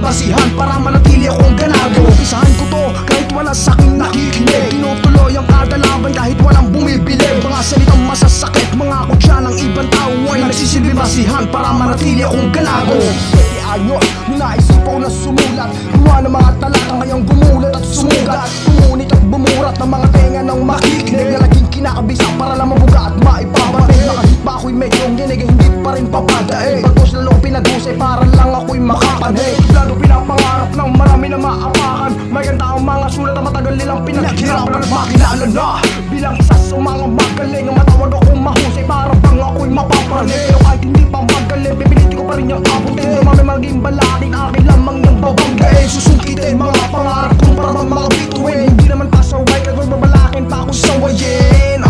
basihan para manatili akong ganado. Umpisahan ko to kahit wala sa'king nakikinig. Tinutuloy ang kada laban kahit walang bumibili. Mga salitang masasakit, mga kutya ng ibang tao ay nagsisilbi basihan para manatili akong ganado. Pwede ayon, nung naisip ko na sumulat, gawa ng mga talata ngayong gumulat at sumugat. Pumunit at bumurat ng mga tenga ng makikinig na laging kinakabisa para lang mabuga at maipabatid. Nakahit ba ako'y medyo ginig, hindi pa rin papadaig. Bagos lalong pinag-usay para lang ako'y makapanig. Lalo pinapangarap ng marami na maapakan. May ganda ang mga sulat na matagal nilang pinaghirapan at makilala na bilang isa sa mga magaling. Ang matawag akong mahusay para bang ako'y mapaparanig. Pero kahit hindi pa magaling, pipilitin ko pa rin yung abutin. Dumami maging balakin, akin lamang yung babanggain. Susungkitin mga pangarap kong para mga bituin. Hindi naman pasaway, kagawin babalakin pa akong sawayin.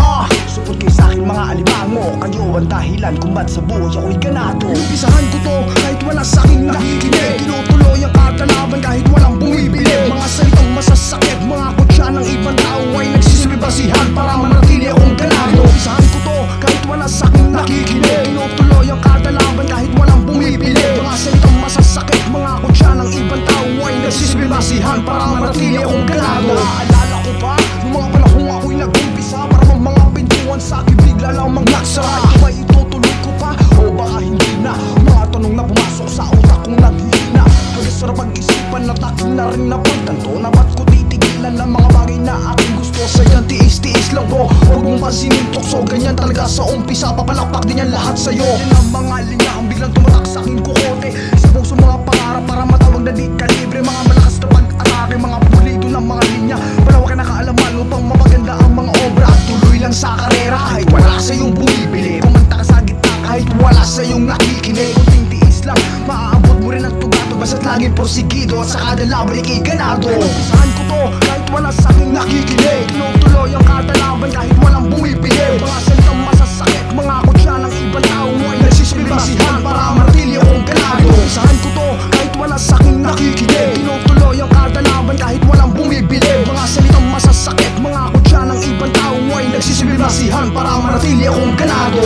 Support kayo sa'kin mga alimango, kayo ang dahilan kung ba't sa buhay ako'y ganado. Umpisahan ko to kahit wala sa'king nakikinig. Tinutuloy ang kada laban kahit walang bumibili. Mga salitang masasakit, mga kutya ng ibang tao ay nagsisilbi basihan para manatili akong ganado. Umpisahan ko to kahit wala sa'king nakikinig. Tinutuloy ang kada laban kahit walang bumibili. Mga salitang masasakit, mga kutya ng ibang tao ay nagsisilbi basihan para manatili akong ganado. Naalala ko pa nung mga panahong ako'y nag-umpisa, para mga pintuan sa'kin bigla lamang nagsara. Ito ba itutuloy ko pa o baka hindi na? Mga tanong na pumasok sa utak kong naghihina. Kagasarap pag-isipan na takin na rin na pagtanto na ba't ko titigilan ng mga bagay na aking gusto. Sa'yan tiis-tiis lang bro, huwag mong pansinin tukso. Ganyan talaga sa umpisa, papalakpak din yan lahat sa'yo. Yan ang mga linya ang biglang tumatak sa'king kukote. Sa puso mga pangarap para matawag na di kalibre. Mga malakas na pag-atake, mga pulido ng mga linya. Palawak na kaalaman upang mapaganda ang mga obra. At tuloy lang sa karera kahit wala sa'yong bumibili. Kumanta ka sa gitna kahit wala sa'yong nakikinig. Kunting tiis lang, maaabot mo rin ang tugato. Basta't laging porsigido at sa kada laban ika'y ganado. Umpisahan ko to kahit wala sa'king nakikinig. Tinutuloy ang kada laban kahit walang bumibili. Mga salitang masasakit, mga kutya ng ibang tao ay nagsisilbi basihan para manatili akong ganado. Umpisahan ko to kahit wala sa'king nakikinig. Tinutuloy ang kada laban kahit walang bumibili. Mga salitang masasakit, mga kutya ng ibang tao ay nagsisilbi basihan para manatili akong ganado.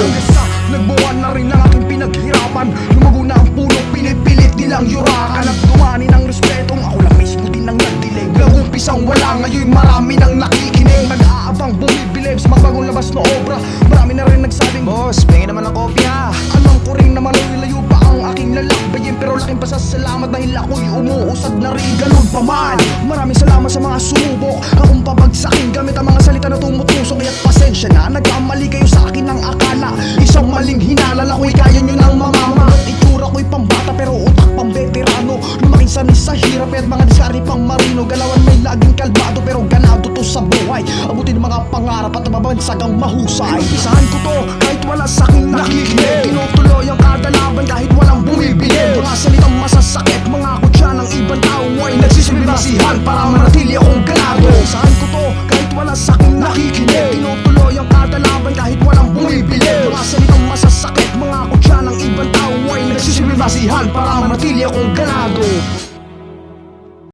Nagbuwan na rin ang aking pinaghirapan. Lumago na ang puno, pinipilit nilang yurakan. At dumani ng respetong ako lang mismo din ang nagdilig. Nag-umpisang wala, ngayon marami nang nakikinig. Nag-aabang bumibilib sa mga bagong labas na obra. Marami na rin nagsabing, boss, pengen naman ang kopya. Alam ko rin naman layo pa ang aking lalakbayin. Pero laking pasasalamat dahil ako'y umuusad na rin. Ganun pa man, maraming salamat sa mga sumubok. Akong pabagsakin gamit ang mga salita na tumutusok. Kaya't pasensya na, nagkamali kayo sa akin ng akala. Isang maling hinala, ako'y kaya nyo ng mamama. Itsura ko'y pambata pero utak pang veterano. Lumaking sanay sa hirap at mga diskarte pang marino. Galawan may laging kalmado pero ganado to sa buhay. Abutin ang mga pangarap at mababansag ang mahusay. Umpisahan ko to kahit wala sa'king nakikinig. Tinutuloy ang kada laban kahit walang bumibili. Mga salitang masasakit, mga kutya ng ibang tao ay nagsisilbi basihan para manatili akong ganado. Umpisahan ko to kahit wala sa'king nakikinig. Tinutuloy ang kada laban kahit walang bumibili. Mga salitang masasakit, mga kutya ng ibang tao ay nagsisilbi basihan para manatili akong ganado.